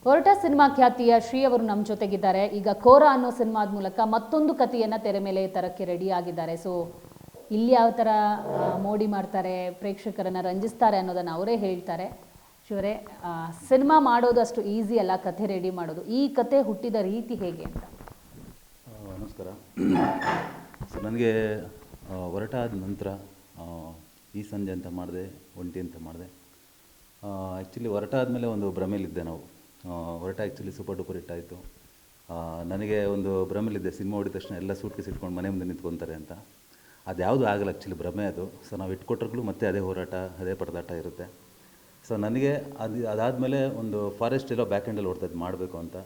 ಹೊರಟ ಸಿನಿಮಾ ಖ್ಯಾತಿಯ ಶ್ರೀ ಅವರು ನಮ್ಮ ಜೊತೆಗಿದ್ದಾರೆ. ಈಗ ಕೋರಾ ಅನ್ನೋ ಸಿನಿಮಾದ ಮೂಲಕ ಮತ್ತೊಂದು ಕಥೆಯನ್ನು ತೆರೆ ಮೇಲೆ ತರಕ್ಕೆ ರೆಡಿ ಆಗಿದ್ದಾರೆ. ಸೊ ಇಲ್ಲಿ ಯಾವ ಥರ ಮೋಡಿ ಮಾಡ್ತಾರೆ, ಪ್ರೇಕ್ಷಕರನ್ನು ರಂಜಿಸ್ತಾರೆ ಅನ್ನೋದನ್ನು ಅವರೇ ಹೇಳ್ತಾರೆ. ಶಿವರೇ, ಸಿನಿಮಾ ಮಾಡೋದು ಅಷ್ಟು ಈಸಿ ಅಲ್ಲ, ಕಥೆ ರೆಡಿ ಮಾಡೋದು. ಈ ಕಥೆ ಹುಟ್ಟಿದ ರೀತಿ ಹೇಗೆ ಅಂತ? ನಮಸ್ಕಾರ. ಸೊ ನನಗೆ ಹೊರಟಾದ ನಂತರ ಈ ಸಂಜೆ ಅಂತ ಮಾಡಿದೆ, ಒಂಟಿ ಅಂತ ಮಾಡಿದೆ. ಆ್ಯಕ್ಚುಲಿ ಹೊರಟಾದ್ಮೇಲೆ ಒಂದು ಭ್ರಮೇಲಿದ್ದೆ ನಾವು. ಹೊರಟ ಆ್ಯಕ್ಚುಲಿ ಸೂಪರ್ ಡೂಪರ್ ಹಿಟ್ ಆಯಿತು. ನನಗೆ ಒಂದು ಭ್ರಮೇಲಿದ್ದೆ, ಸಿನಿಮಾ ಹೊಡಿದ ತಕ್ಷಣ ಎಲ್ಲ ಸೂಟ್ ಕೇಸ್ ಇಟ್ಕೊಂಡು ಮನೆ ಮುಂದೆ ನಿಂತ್ಕೊತಾರೆ ಅಂತ. ಅದು ಯಾವುದೂ ಆಗಲ್ಲ, ಆ್ಯಕ್ಚುಲಿ ಭ್ರಮೆ ಅದು. ಸೊ ನಾವು ಇಟ್ಕೊಟ್ರುಗಳು ಮತ್ತೆ ಅದೇ ಹೋರಾಟ, ಅದೇ ಪರದಾಟ ಇರುತ್ತೆ. ಸೊ ನನಗೆ ಅದಾದಮೇಲೆ ಒಂದು ಫಾರೆಸ್ಟ್ ಎಲ್ಲೋ ಬ್ಯಾಕ್ ಎಂಡಲ್ಲಿ ಓಡ್ತಾಯಿದ್ದು ಮಾಡಬೇಕು ಅಂತ.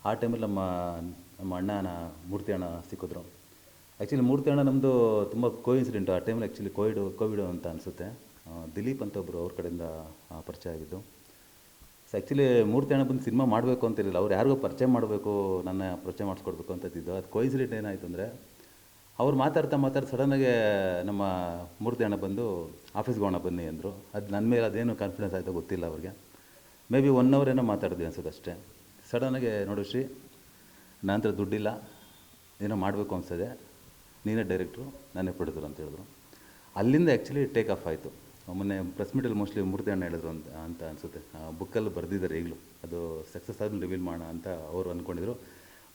ಆ ಟೈಮಲ್ಲಿ ನಮ್ಮ ಅಣ್ಣನ ಮೂರ್ತಿ ಅಣ್ಣ ಸಿಕ್ಕಿದ್ರು. ಆ್ಯಕ್ಚುಲಿ ಮೂರ್ತಿ ಅಣ್ಣ ನಮ್ಮದು ತುಂಬ ಕೋಇನ್ಸಿಡೆಂಟು. ಆ ಟೈಮಲ್ಲಿ ಆ್ಯಕ್ಚುಲಿ ಕೋವಿಡ್ ಅಂತ ಅನಿಸುತ್ತೆ. ದಿಲೀಪ್ ಅಂತ ಒಬ್ಬರು ಅವ್ರ ಕಡೆಯಿಂದ ಪರಿಚಯ ಆಗಿದ್ದು. ಸೊ ಆ್ಯಕ್ಚುಲಿ ಮೂರ್ತಿ ಅಣ್ಣ ಬಂದು ಸಿನಿಮಾ ಮಾಡಬೇಕು ಅಂತಿರಲಿಲ್ಲ, ಅವ್ರು ಯಾರಿಗೋ ಪರಿಚಯ ಮಾಡಬೇಕು, ನನ್ನ ಪರಿಚಯ ಮಾಡಿಸ್ಕೊಡ್ಬೇಕು ಅಂತ ಇದ್ದಿದ್ದು. ಅದು ಕೋಇನ್ಸಿಡೆಂಟ್ ಏನಾಯಿತು ಅಂದರೆ, ಅವ್ರು ಮಾತಾಡ್ತಾ ಸಡನ್ನಾಗೆ ನಮ್ಮ ಮೂರ್ತಿ ಅಣ್ಣ ಬಂದು ಆಫೀಸ್ಗೆ ಹೋಗೋಣ ಬನ್ನಿ ಅಂದರು. ಅದು ನನ್ನ ಮೇಲೆ ಅದೇನು ಕಾನ್ಫಿಡೆನ್ಸ್ ಆಯಿತೋ ಗೊತ್ತಿಲ್ಲ ಅವ್ರಿಗೆ. ಮೇ ಬಿ 1 hour ಏನೋ ಮಾತಾಡಿದ್ವಿ ಅನ್ಸುತ್ತೆ ಅಷ್ಟೇ. ಸಡನ್ನಾಗೆ ನೋಡು ಶ್ರೀ, ನನ್ನ ಹತ್ರ ದುಡ್ಡಿಲ್ಲ, ಏನೋ ಮಾಡಬೇಕು ಅನಿಸ್ತದೆ, ನೀನೇ ಡೈರೆಕ್ಟ್ರು, ನಾನೇ ಪ್ರೊಡ್ಯೂಸರ್ ಅಂತ ಹೇಳಿದ್ರು. ಅಲ್ಲಿಂದ ಆ್ಯಕ್ಚುಲಿ ಟೇಕ್ ಆಫ್ ಆಯಿತು. ಮೊನ್ನೆ ಪ್ರೆಸ್ ಮೀಟಲ್ಲಿ ಮೋಸ್ಟ್ಲಿ ಮೂರ್ತಿ ಅಣ್ಣ ಹೇಳಿದ್ರು ಅಂತ ಅನಿಸುತ್ತೆ. ಬುಕ್ಕಲ್ಲಿ ಬರೆದಿದ್ದಾರೆ ಈಗಲೂ, ಅದು ಸಕ್ಸಸ್ ಆದ್ಮೇಲೆ ರಿವೀಲ್ ಮಾಡೋಣ ಅಂತ ಅವರು ಅಂದ್ಕೊಂಡಿದ್ರು.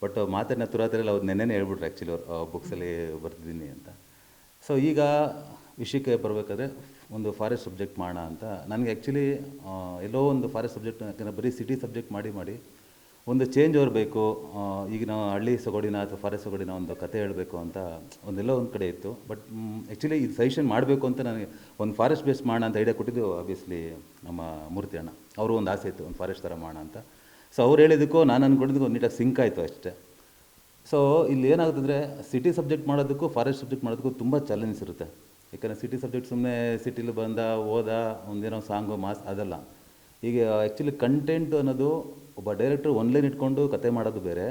ಬಟ್ ಮಾತನ್ನ ತುರಾತರಲ್ಲಿ ಅವ್ರು ನೆನ್ನೆನೇ ಹೇಳ್ಬಿಟ್ರು ಆ್ಯಕ್ಚುಲಿ ಅವ್ರು ಬುಕ್ಸಲ್ಲಿ ಬರ್ತಿದ್ದೀನಿ ಅಂತ. ಸೊ ಈಗ ವಿಷಯಕ್ಕೆ ಬರಬೇಕಾದ್ರೆ ಒಂದು ಫಾರೆಸ್ಟ್ ಸಬ್ಜೆಕ್ಟ್ ಮಾಡೋಣ ಅಂತ ನನಗೆ ಆ್ಯಕ್ಚುಲಿ ಎಲ್ಲೋ ಒಂದು ಫಾರೆಸ್ಟ್ ಸಬ್ಜೆಕ್ಟ್, ಯಾಕಂದರೆ ಬರೀ ಸಿಟಿ ಸಬ್ಜೆಕ್ಟ್ ಮಾಡಿ ಒಂದು ಚೇಂಜ್ ಓವರ್ ಬೇಕು. ಈಗ ನಾವು ಹಳ್ಳಿ ಸೊಗಡಿನ ಅಥವಾ ಫಾರೆಸ್ಟ್ ಸೊಗಡಿನ ಒಂದು ಕತೆ ಹೇಳಬೇಕು ಅಂತ ಒಂದೆಲ್ಲೋ ಒಂದು ಕಡೆ ಇತ್ತು. ಬಟ್ ಆ್ಯಕ್ಚುಲಿ ಇದು ಸಜೆಷನ್ ಮಾಡಬೇಕು ಅಂತ ನನಗೆ ಒಂದು ಫಾರೆಸ್ಟ್ ಬೇಸ್ ಮಾಡೋಣ ಅಂತ ಐಡಿಯಾ ಕೊಟ್ಟಿದ್ದು ಆಬ್ವಿಯಸ್ಲಿ ನಮ್ಮ ಮೂರ್ತಿ ಅಣ್ಣ. ಅವರು ಒಂದು ಆಸೆ ಇತ್ತು ಒಂದು ಫಾರೆಸ್ಟ್ ಥರ ಮಾಡೋಣ ಅಂತ. ಸೊ ಅವ್ರು ಹೇಳಿದ್ದಕ್ಕೂ ನಾನು ಅಂದ್ಕೊಂಡಿದ್ದಕ್ಕೂ ಒಂದು ನೀಟಾಗಿ ಸಿಂಕ್ ಆಯಿತು ಅಷ್ಟೇ. ಸೊ ಇಲ್ಲಿ ಏನಾಗುತ್ತಂದರೆ, ಸಿಟಿ ಸಬ್ಜೆಕ್ಟ್ ಮಾಡೋದಕ್ಕೂ ಫಾರೆಸ್ಟ್ ಸಬ್ಜೆಕ್ಟ್ ಮಾಡೋದಕ್ಕೂ ತುಂಬ ಚಾಲೆಂಜಸ್ ಇರುತ್ತೆ. ಯಾಕಂದರೆ ಸಿಟಿ ಸಬ್ಜೆಕ್ಟ್ ಸುಮ್ಮನೆ ಸಿಟಿಲಿ ಹೋದ ಒಂದೇನೋ ಸಾಂಗು ಮಾಸ್ ಅದಲ್ಲ. ಈಗ ಆ್ಯಕ್ಚುಲಿ ಕಂಟೆಂಟ್ ಅನ್ನೋದು ಒಬ್ಬ ಡೈರೆಕ್ಟ್ರು ಲೈನ್ ಇಟ್ಕೊಂಡು ಕತೆ ಮಾಡೋದು ಬೇರೆ,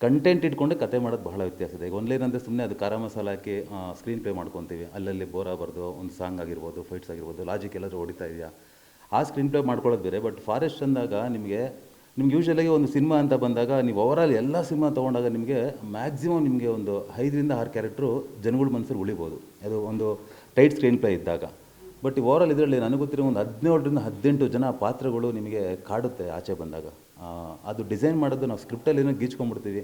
ಕಂಟೆಂಟ್ ಇಟ್ಕೊಂಡು ಕತೆ ಮಾಡೋದು ಬಹಳ ವ್ಯತ್ಯಾಸ ಇದೆ. ಈಗ ಲೈನ್ ಅಂದರೆ ಸುಮ್ಮನೆ ಅದು ಖಾರ ಮಸಾಲ ಹಾಕಿ ಸ್ಕ್ರೀನ್ ಪ್ಲೇ ಮಾಡ್ಕೊತೀವಿ, ಅಲ್ಲಲ್ಲಿ ಬೋರ್ ಆಗಬಾರ್ದು, ಒಂದು ಸಾಂಗ್ ಆಗಿರ್ಬೋದು, ಫೈಟ್ಸ್ ಆಗಿರ್ಬೋದು, ಲಾಜಿಕ್ ಎಲ್ಲರೂ ಹೊಡಿತಾ ಇದೆಯಾ, ಆ ಸ್ಕ್ರೀನ್ ಪ್ಲೇ ಮಾಡ್ಕೊಳ್ಳೋದು ಬೇರೆ. ಬಟ್ ಫಾರೆಸ್ಟ್ ಅಂದಾಗ ನಿಮಗೆ ಯೂಶ್ವಲಾಗಿ ಒಂದು ಸಿನಿಮಾ ಅಂತ ಬಂದಾಗ ನೀವು ಓವರಾಲ್ ಎಲ್ಲ ಸಿನಿಮಾ ತೊಗೊಂಡಾಗ ನಿಮಗೆ ಮ್ಯಾಕ್ಸಿಮಮ್ ನಿಮಗೆ ಒಂದು 5ರಿಂದ 6 ಕ್ಯಾರೆಕ್ಟ್ರು ಜನಗಳ ಮನಸ್ಸಲ್ಲಿ ಉಳಿಬೋದು, ಅದು ಒಂದು ಟೈಟ್ ಸ್ಕ್ರೀನ್ ಪ್ಲೇ ಇದ್ದಾಗ. ಬಟ್ ಓವರಾಲ್ ಇದರಲ್ಲಿ ನನಗೆ ಗೊತ್ತಿರೋ ಒಂದು 17ರಿಂದ 18 ಜನ ಪಾತ್ರಗಳು ನಿಮಗೆ ಕಾಡುತ್ತೆ ಆಚೆ ಬಂದಾಗ. ಅದು ಡಿಸೈನ್ ಮಾಡೋದು ನಾವು ಸ್ಕ್ರಿಪ್ಟಲ್ಲಿ ಏನೋ ಗೀಚ್ಕೊಂಡ್ಬಿಡ್ತೀವಿ,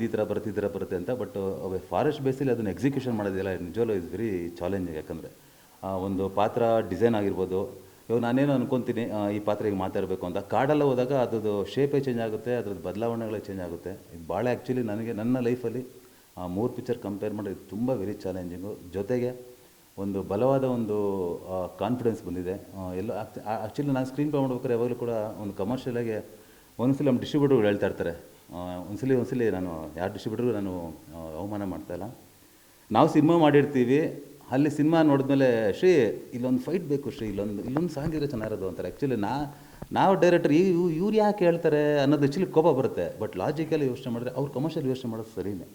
ಈ ಥರ ಬರುತ್ತೆ ಅಂತ. ಬಟ್ ಫಾರೆಸ್ಟ್ ಬೇಸಲ್ಲಿ ಅದನ್ನು ಎಕ್ಸಿಕ್ಯೂಷನ್ ಮಾಡೋದಿಲ್ಲ, ನಿಜವಲ್ಲೂ ಇಸ್ ವೆರಿ ಚಾಲೆಂಜಿಂಗ್. ಯಾಕಂದರೆ ಒಂದು ಪಾತ್ರ ಡಿಸೈನ್ ಆಗಿರ್ಬೋದು. ಇವಾಗ ನಾನೇನು ಅನ್ಕೊತೀನಿ, ಈ ಪಾತ್ರ ಈಗ ಮಾತಾಡಬೇಕು ಅಂತ, ಕಾಡೆಲ್ಲ ಹೋದಾಗ ಅದ್ರದ್ದು ಶೇಪೇ ಚೇಂಜ್ ಆಗುತ್ತೆ, ಅದ್ರದ್ದು ಬದಲಾವಣೆಗಳೇ ಚೇಂಜ್ ಆಗುತ್ತೆ. ಇದು ಭಾಳ ಆ್ಯಕ್ಚುಲಿ ನನಗೆ ನನ್ನ ಲೈಫಲ್ಲಿ 3 ಪಿಕ್ಚರ್ ಕಂಪೇರ್ ಮಾಡಿ ತುಂಬ ವೆರಿ ಚಾಲೆಂಜಿಂಗು. ಜೊತೆಗೆ ಒಂದು ಬಲವಾದ ಒಂದು ಕಾನ್ಫಿಡೆನ್ಸ್ ಬಂದಿದೆ. ಎಲ್ಲೋ ಆ್ಯಕ್ಚುಲಿ ನಾನು ಸ್ಕ್ರೀನ್ ಪ್ಲೇ ಮಾಡ್ಬೇಕಾದ್ರೆ ಯಾವಾಗಲೂ ಕೂಡ ಒಂದು ಕಮರ್ಷಿಯಲಾಗಿ ಒಂದ್ಸಲಿ ನಮ್ಮ ಡಿಸ್ಟ್ರಿಬ್ಯೂಟರ್ಗಳು ಹೇಳ್ತಾ ಇರ್ತಾರೆ, ಒಂದ್ಸಲಿ ನಾನು ಯಾರು ಡಿಸ್ಟ್ರಿಬ್ಯೂಟರ್ಗೂ ನಾನು ಅವಮಾನ ಮಾಡ್ತಾಯಿಲ್ಲ, ನಾವು ಸಿನಿಮಾ ಮಾಡಿರ್ತೀವಿ, ಅಲ್ಲಿ ಸಿನಿಮಾ ನೋಡಿದ್ಮೇಲೆ ಶ್ರೀ ಇಲ್ಲೊಂದು ಫೈಟ್ ಬೇಕು, ಶ್ರೀ ಇಲ್ಲೊಂದು ಸಾಂಗ್ ಇರೋ ಚೆನ್ನಾಗಿರೋದು ಅಂತಾರೆ. ಆ್ಯಕ್ಚುಲಿ ನಾವು ಡೈರೆಕ್ಟರ್ ಇವ್ರು ಯಾಕೆ ಹೇಳ್ತಾರೆ ಅನ್ನೋದು ಆ್ಯಕ್ಚುಲಿ ಕೋಪ ಬರುತ್ತೆ. ಬಟ್ ಲಾಜಿಕಲಿ ಯೋಚನೆ ಮಾಡಿದ್ರೆ ಅವ್ರು ಕಮರ್ಷಿಯಲ್ ಯೋಚನೆ ಮಾಡೋದು ಸರಿಯೇ.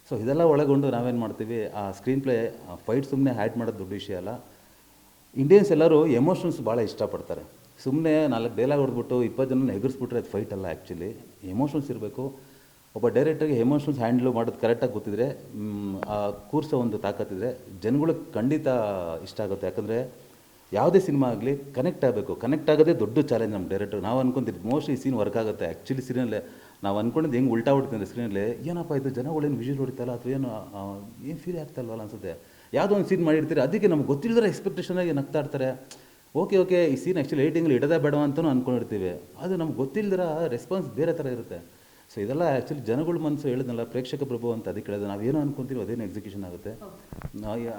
ಸೊ ಇದೆಲ್ಲ ಒಳಗೊಂಡು ನಾವೇನು ಮಾಡ್ತೀವಿ, ಆ ಸ್ಕ್ರೀನ್ ಪ್ಲೇ ಫೈಟ್ ಸುಮ್ಮನೆ ಹ್ಯಾಡ್ ಮಾಡೋದು ದೊಡ್ಡ ವಿಷಯ ಅಲ್ಲ. ಇಂಡಿಯನ್ಸ್ ಎಲ್ಲರೂ ಎಮೋಷನ್ಸ್ ಭಾಳ ಇಷ್ಟಪಡ್ತಾರೆ. ಸುಮ್ಮನೆ 4 ಡೈಲಾಗ್ ಹೊಡೆದ್ಬಿಟ್ಟು 20 ಜನನ ಎಗರಿಸ್ಬಿಟ್ರೆ ಅದು ಫೈಟ್ ಅಲ್ಲ. ಆ್ಯಕ್ಚುಲಿ ಎಮೋಷನ್ಸ್ ಇರಬೇಕು. ಒಬ್ಬ ಡೈರೆಕ್ಟರ್ಗೆ ಎಮೋಷನ್ಸ್ ಹ್ಯಾಂಡ್ಲ್ ಮಾಡೋದು ಕರೆಕ್ಟಾಗಿ ಗೊತ್ತಿದ್ರೆ, ಆ ಕೂರ್ಸೋ ಒಂದು ತಾಕತ್ತಿದ್ರೆ ಜನಗಳಿಗೆ ಖಂಡಿತ ಇಷ್ಟ ಆಗುತ್ತೆ. ಯಾಕಂದರೆ ಯಾವುದೇ ಸಿನಿಮಾ ಆಗಲಿ ಕನೆಕ್ಟ್ ಆಗಬೇಕು. ಕನೆಕ್ಟ್ ಆಗೋದೇ ದೊಡ್ಡ ಚಾಲೆಂಜ್ ನಮ್ಮ ಡೈರೆಕ್ಟರ್. ನಾವು ಅಂದ್ಕೊಂತೀವಿ ಮೋಸ್ಟ್ಲಿ ಈ ಸೀನ್ ವರ್ಕ್ ಆಗುತ್ತೆ. ಆ್ಯಕ್ಚುಲಿ ಸೀನಲ್ಲೇ ನಾವು ಅಂದ್ಕೊಂಡಿದ್ದು ಹೆಂಗೆ ಉಲ್ಟಾ ಹೊಡಿತೀವಿ ಸ್ಕ್ರೀನಲ್ಲಿ, ಏನಪ್ಪ ಇದು ಜನಗಳೇನು ವಿಜುವಲ್ ಹೊಡಿತಲ್ಲ ಅಥವಾ ಏನು ಫೀಲ್ ಆಗ್ತಾಯಿಲ್ವಲ್ಲ ಅನ್ಸುತ್ತೆ. ಯಾವುದೋ ಒಂದು ಸೀನ್ ಮಾಡಿರ್ತೀರಿ, ಅದಕ್ಕೆ ನಮ್ಗೆ ಗೊತ್ತಿಲ್ಲದ್ರೆ ಎಕ್ಸ್ಪೆಕ್ಟೇಷನಾಗಿ ನಗ್ತಾ ಇರ್ತಾರೆ. ಓಕೆ ಈ ಸೀನ್ ಆ್ಯಕ್ಚುಲಿ ಏಟಿಂಗಲ್ಲಿ ಇಡೋದೇ ಬೇಡ ಅಂತಲೂ ಅಂದ್ಕೊಂಡಿರ್ತೀವಿ. ಅದು ನಮ್ಗೆ ಗೊತ್ತಿಲ್ಲದಿರ ರೆಸ್ಪಾನ್ಸ್ ಬೇರೆ ಥರ ಇರುತ್ತೆ. ಸೊ ಇದೆಲ್ಲ ಆ್ಯಕ್ಚುಲಿ ಜನಗಳ ಮನಸ್ಸು ಹೇಳಿದ್ನಲ್ಲ, ಪ್ರೇಕ್ಷಕ ಪ್ರಭು ಅಂತ ಅದಕ್ಕೆ ಹೇಳಿದೆ. ನಾವೇನೋ ಅಂದ್ಕೊತೀವಿ ಅದೇನು ಎಕ್ಸಿಕ್ಯೂಷನ್ ಆಗುತ್ತೆ.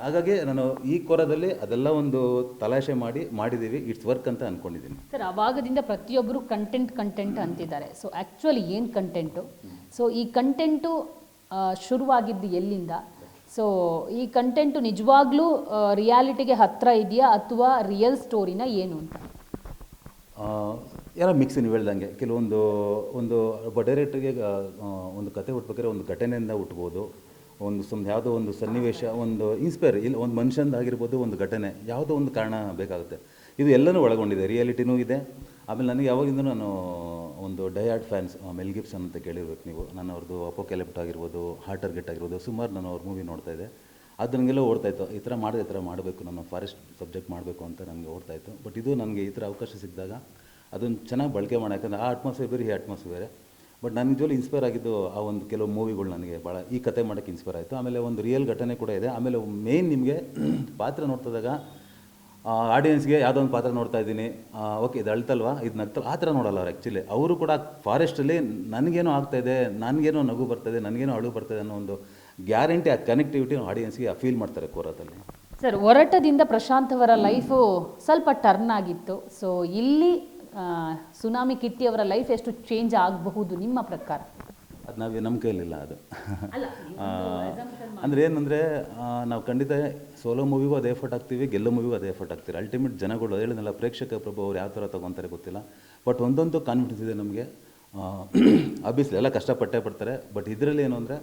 ಹಾಗಾಗಿ ನಾನು ಈ ಕೋರದಲ್ಲಿ ಅದೆಲ್ಲ ಒಂದು ತಲಾಶೆ ಮಾಡಿದ್ದೀವಿ, ಇಟ್ಸ್ ವರ್ಕ್ ಅಂತ ಅಂದ್ಕೊಂಡಿದ್ದೀನಿ. ಸರ್, ಆವಾಗದಿಂದ ಪ್ರತಿಯೊಬ್ಬರು ಕಂಟೆಂಟ್ ಅಂತಿದ್ದಾರೆ. ಸೊ ಆ್ಯಕ್ಚುಲಿ ಏನು ಕಂಟೆಂಟು? ಸೊ ಈ ಕಂಟೆಂಟು ಶುರುವಾಗಿದ್ದು ಎಲ್ಲಿಂದ? ಸೊ ಈ ಕಂಟೆಂಟು ನಿಜವಾಗ್ಲೂ ರಿಯಾಲಿಟಿಗೆ ಹತ್ತಿರ ಇದೆಯಾ ಅಥವಾ ರಿಯಲ್ ಸ್ಟೋರಿನ ಏನು ಅಂತ? ಎಲ್ಲ ಮಿಕ್ಸ್. ನೀವು ಹೇಳ್ದಂಗೆ ಕೆಲವೊಂದು ಒಬ್ಬ ಡೈರೆಕ್ಟ್ರಿಗೆ ಒಂದು ಕತೆ ಹುಟ್ಬೇಕಾದ್ರೆ ಒಂದು ಘಟನೆಯಿಂದ ಹುಟ್ಬೋದು, ಯಾವುದೋ ಒಂದು ಸನ್ನಿವೇಶ, ಒಂದು ಇನ್ಸ್ಪೈರ್ ಇಲ್ಲ, ಒಂದು ಮನುಷ್ಯಂದಾಗಿರ್ಬೋದು, ಒಂದು ಘಟನೆ, ಯಾವುದೋ ಒಂದು ಕಾರಣ ಬೇಕಾಗುತ್ತೆ. ಇದು ಎಲ್ಲನೂ ಒಳಗೊಂಡಿದೆ, ರಿಯಾಲಿಟಿನೂ ಇದೆ. ಆಮೇಲೆ ನನಗೆ ಯಾವಾಗಿಂದ ನಾನು ಒಂದು ಡಯಾಡ್ ಫ್ಯಾನ್ಸ್ ಮೆಲ್ ಗಿಬ್ಸನ್ ಅಂತ ಕೇಳಿರ್ಬೇಕು ನೀವು. ನಾನು ಅವ್ರದ್ದು ಅಪೋಕ್ಯಾಲಿಪ್ಟ್ ಆಗಿರ್ಬೋದು, ಹಾರ್ಟ್ ಟಾರ್ಗೆಟ್ ಆಗಿರ್ಬೋದು, ಸುಮಾರು ನಾನು ಅವ್ರ ಮೂವಿ ನೋಡ್ತಾ ಇದ್ದೆ. ಅದು ನನಗೆಲ್ಲ ಓಡ್ತಾಯಿತ್ತು, ಈ ಥರ ಮಾಡಬೇಕು, ನಾನು ಫಾರೆಸ್ಟ್ ಸಬ್ಜೆಕ್ಟ್ ಮಾಡಬೇಕು ಅಂತ ನನಗೆ ಓಡ್ತಾಯಿತ್ತು. ಬಟ್ ಇದು ನನಗೆ ಈ ಥರ ಅವಕಾಶ ಸಿಕ್ಕಿದಾಗ ಅದನ್ನು ಚೆನ್ನಾಗಿ ಬಳಕೆ ಮಾಡಿ, ಯಾಕಂದರೆ ಆ ಅಟ್ಮಾಸ್ಫಿಯರ್ ಬೇರೆ, ಈ ಅಟ್ಮಾಸ್ಫಿಯರ್ ಬೇರೆ. ಬಟ್ ನಾನು ನಿಜವಾಗ್ಲೂ ಇನ್ಸ್ಪೈರ್ ಆಗಿದ್ದು ಆ ಒಂದು ಕೆಲವು ಮೂವಿಗಳು ನನಗೆ ಭಾಳ ಈ ಕತೆ ಮಾಡೋಕ್ಕೆ ಇನ್ಸ್ಪೈರ್ ಆಯಿತು. ಆಮೇಲೆ ಒಂದು ರಿಯಲ್ ಘಟನೆ ಕೂಡ ಇದೆ. ಆಮೇಲೆ ಮೇಯ್ನ್ ನಿಮಗೆ ಪಾತ್ರ ನೋಡ್ತಿದ್ದಾಗ ಆಡಿಯನ್ಸ್ಗೆ ಯಾವುದೋ ಒಂದು ಪಾತ್ರ ನೋಡ್ತಾ ಇದ್ದೀನಿ, ಓಕೆ ಇದು ಅಳ್ತಲ್ವಾ, ಇದು ನಗ್ತಲ್ಲ, ಆ ಥರ ನೋಡಲ್ಲ ಅವ್ರು. ಆ್ಯಕ್ಚುಲಿ ಅವರು ಕೂಡ ಫಾರೆಸ್ಟಲ್ಲಿ ನನಗೇನೋ ಆಗ್ತಾಯಿದೆ, ನನಗೇನೋ ನಗು ಬರ್ತಾಯಿದೆ, ನನಗೇನೋ ಅಳು ಬರ್ತಾಯಿದೆ ಅನ್ನೋ ಒಂದು ಗ್ಯಾರಂಟಿ, ಆ ಕನೆಕ್ಟಿವಿಟಿ ಆಡಿಯನ್ಸ್ಗೆ ಫೀಲ್ ಮಾಡ್ತಾರೆ ಕೋರದಲ್ಲಿ. ಸರ್, ಒರಟದಿಂದ ಪ್ರಶಾಂತ್ ಅವರ ಲೈಫು ಸ್ವಲ್ಪ ಟರ್ನ್ ಆಗಿತ್ತು. ಸೊ ಇಲ್ಲಿ ಸುನಾಮಿ ಕಿಟ್ಟಿ ಅವರ ಲೈಫ್ ಎಷ್ಟು ಚೇಂಜ್ ಆಗಬಹುದು ನಿಮ್ಮ ಪ್ರಕಾರ? ಅದು ನಮ್ಮ ಕೈಲಿಲ್ಲ ಅದು. ಅಂದರೆ ಏನಂದರೆ ನಾವು ಖಂಡಿತ ಸೋಲೋ ಮೂವಿಗೂ ಅದೇ ಎಫರ್ಟ್ ಹಾಕ್ತೀವಿ, ಗೆಲ್ಲೋ ಮೂವಿಗೂ ಅದೇ ಎಫರ್ಟ್ ಹಾಕ್ತೀವಿ. ಅಲ್ಟಿಮೇಟ್ ಜನಗಳು ಹೇಳಿದ್ನಲ್ಲ, ಪ್ರೇಕ್ಷಕ ಪ್ರಭು ಅವ್ರು ಯಾವ ಥರ ತೊಗೊತಾರೆ ಗೊತ್ತಿಲ್ಲ. ಬಟ್ ಒಂದೊಂದು ಕಾನ್ಫಿಡೆನ್ಸ್ ಇದೆ ನಮಗೆ. ಆಬ್ವಿಯಸ್ಲಿ ಎಲ್ಲ ಕಷ್ಟಪಟ್ಟೇ ಪಡ್ತಾರೆ. ಬಟ್ ಇದರಲ್ಲಿ ಏನು ಅಂದರೆ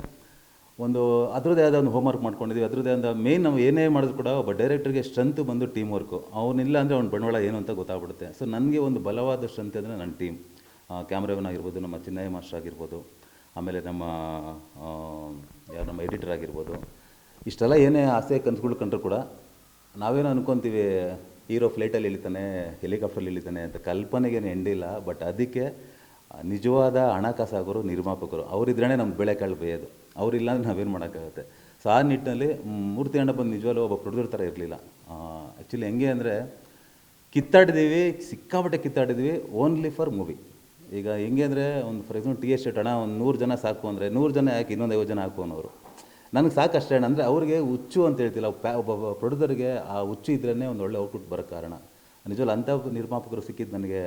ಒಂದು ಅದರದ್ದೇ ಆದ ಒಂದು ಹೋಮ್ವರ್ಕ್ ಮಾಡ್ಕೊಂಡಿದ್ದೀವಿ. ಅದರದ್ದೇ ಆದ ಮೇಯ್ನ್ ನಾವು ಏನೇ ಮಾಡಿದ್ರು ಕೂಡ ಒಬ್ಬ ಡೈರೆಕ್ಟರ್ಗೆ ಸ್ಟ್ರೆಂತ್ ಬಂದು ಟೀಮ್ ವರ್ಕು. ಅವನಿಲ್ಲ ಅಂದರೆ ಅವ್ನ ಬಂಡವಾಳ ಏನು ಅಂತ ಗೊತ್ತಾಗ್ಬಿಡುತ್ತೆ. ಸೊ ನನಗೆ ಒಂದು ಬಲವಾದ ಸ್ಟ್ರೆಂತ್ ಅಂದರೆ ನನ್ನ ಟೀಮ್, ಕ್ಯಾಮ್ರಾಮನ್ ಆಗಿರ್ಬೋದು, ನಮ್ಮ ಚಿನ್ನಯ್ಯ ಮಾಸ್ಟರ್ ಆಗಿರ್ಬೋದು, ಆಮೇಲೆ ನಮ್ಮ ಎಡಿಟರ್ ಆಗಿರ್ಬೋದು. ಇಷ್ಟೆಲ್ಲ ಏನೇ ಆಸೆ ಕನಸುಗಳು ಕಂಡ್ರು ಕೂಡ ನಾವೇನೋ ಅನ್ಕೊತೀವಿ, ಹೀರೋ ಫ್ಲೈಟಲ್ಲಿ ಇಳಿತಾನೆ, ಹೆಲಿಕಾಪ್ಟ್ರಲ್ಲಿ ಇಳಿತಾನೆ ಅಂತ. ಕಲ್ಪನೆಗೇನು ಎಂಡಿಲ್ಲ. ಬಟ್ ಅದಕ್ಕೆ ನಿಜವಾದ ಹಣಕಾಸಾಗೋರು ನಿರ್ಮಾಪಕರು, ಅವರಿದ್ರೇ ನಮ್ಗೆ ಬೆಳೆಕಾಳು ಬೇಯೋದು. ಅವರಿಲ್ಲ ಅಂದರೆ ನಾವೇನು ಮಾಡೋಕ್ಕಾಗುತ್ತೆ. ಸೊ ಆ ನಿಟ್ಟಿನಲ್ಲಿ ಮೂರ್ತಿ ಅಣ್ಣ ಬಂದು ನಿಜವಾಗ್ಲೂ ಒಬ್ಬ ಪ್ರೊಡ್ಯೂಸರ್ ಥರ ಇರಲಿಲ್ಲ. ಆ್ಯಕ್ಚುಲಿ ಹೆಂಗೆ ಅಂದರೆ ಕಿತ್ತಾಡಿದ್ದೀವಿ, ಸಿಕ್ಕಾಪಟ್ಟೆ ಕಿತ್ತಾಡಿದ್ವಿ, ಓನ್ಲಿ ಫಾರ್ ಮೂವಿ. ಈಗ ಹೆಂಗೆ ಅಂದರೆ ಒಂದು ಫಾರ್ ಎಕ್ಸಾಂಪಲ್ ಟಿ ಎಸ್ಟೇಟ್ ಅಣ್ಣ ಒಂದು 100 ಜನ ಸಾಕು ಅಂದರೆ 100 ಜನ ಯಾಕೆ ಇನ್ನೊಂದು 50 ಜನ ಹಾಕು ಅನ್ನೋರು. ನನಗೆ ಸಾಕಷ್ಟೇ ಅಣ್ಣ ಅಂದರೆ ಅವ್ರಿಗೆ ಹುಚ್ಚು ಅಂತ ಹೇಳ್ತಿಲ್ಲ. ಒಬ್ಬ ಪ್ರೊಡ್ಯೂಸರ್ಗೆ ಆ ಹುಚ್ಚು ಇದ್ರೇ ಒಂದು ಒಳ್ಳೆ ಔಟ್ಪುಟ್ ಬರೋ ಕಾರಣ. ನಿಜವಲ್ಲ ಅಂಥ ನಿರ್ಮಾಪಕರು ಸಿಕ್ಕಿದ್ದು ನನಗೆ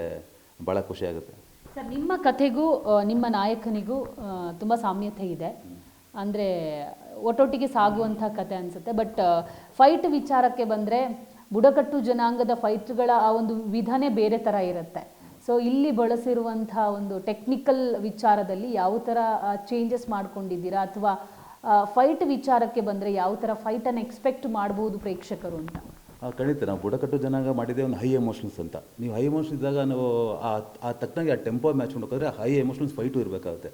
ಭಾಳ ಖುಷಿಯಾಗುತ್ತೆ. ಸರ್, ನಿಮ್ಮ ಕಥೆಗೂ ನಿಮ್ಮ ನಾಯಕನಿಗೂ ತುಂಬ ಸಾಮ್ಯತೆ ಇದೆ. ಅಂದರೆ ಒಟ್ಟೊಟ್ಟಿಗೆ ಸಾಗುವಂಥ ಕತೆ ಅನಿಸುತ್ತೆ. ಬಟ್ ಫೈಟ್ ವಿಚಾರಕ್ಕೆ ಬಂದರೆ ಬುಡಕಟ್ಟು ಜನಾಂಗದ ಫೈಟ್ಗಳ ಆ ಒಂದು ವಿಧಾನೇ ಬೇರೆ ಥರ ಇರುತ್ತೆ. ಸೊ ಇಲ್ಲಿ ಬಳಸಿರುವಂಥ ಒಂದು ಟೆಕ್ನಿಕಲ್ ವಿಚಾರದಲ್ಲಿ ಯಾವ ಥರ ಚೇಂಜಸ್ ಮಾಡ್ಕೊಂಡಿದ್ದೀರಾ, ಅಥವಾ ಫೈಟ್ ವಿಚಾರಕ್ಕೆ ಬಂದರೆ ಯಾವ ಥರ ಫೈಟನ್ನು ಎಕ್ಸ್ಪೆಕ್ಟ್ ಮಾಡ್ಬೋದು ಪ್ರೇಕ್ಷಕರು ಅಂತ? ಖಂಡಿತ ನಾವು ಬುಡಕಟ್ಟು ಜನಾಂಗ ಮಾಡಿದ್ದೆ ಒಂದು ಹೈ ಎಮೋಷನ್ಸ್ ಅಂತ. ನೀವು ಹೈ ಎಮೋಷನ್ಸ್ ಇದ್ದಾಗ ನಾವು ಆ ತಕ್ಕನಾಗಿ ಆ ಟೆಂಪೋ ಮ್ಯಾಚ್ ಮಾಡೋಕ್ಕಾದ್ರೆ ಹೈ ಎಮೋಷನ್ಸ್ ಫೈಟು ಇರಬೇಕಾಗುತ್ತೆ.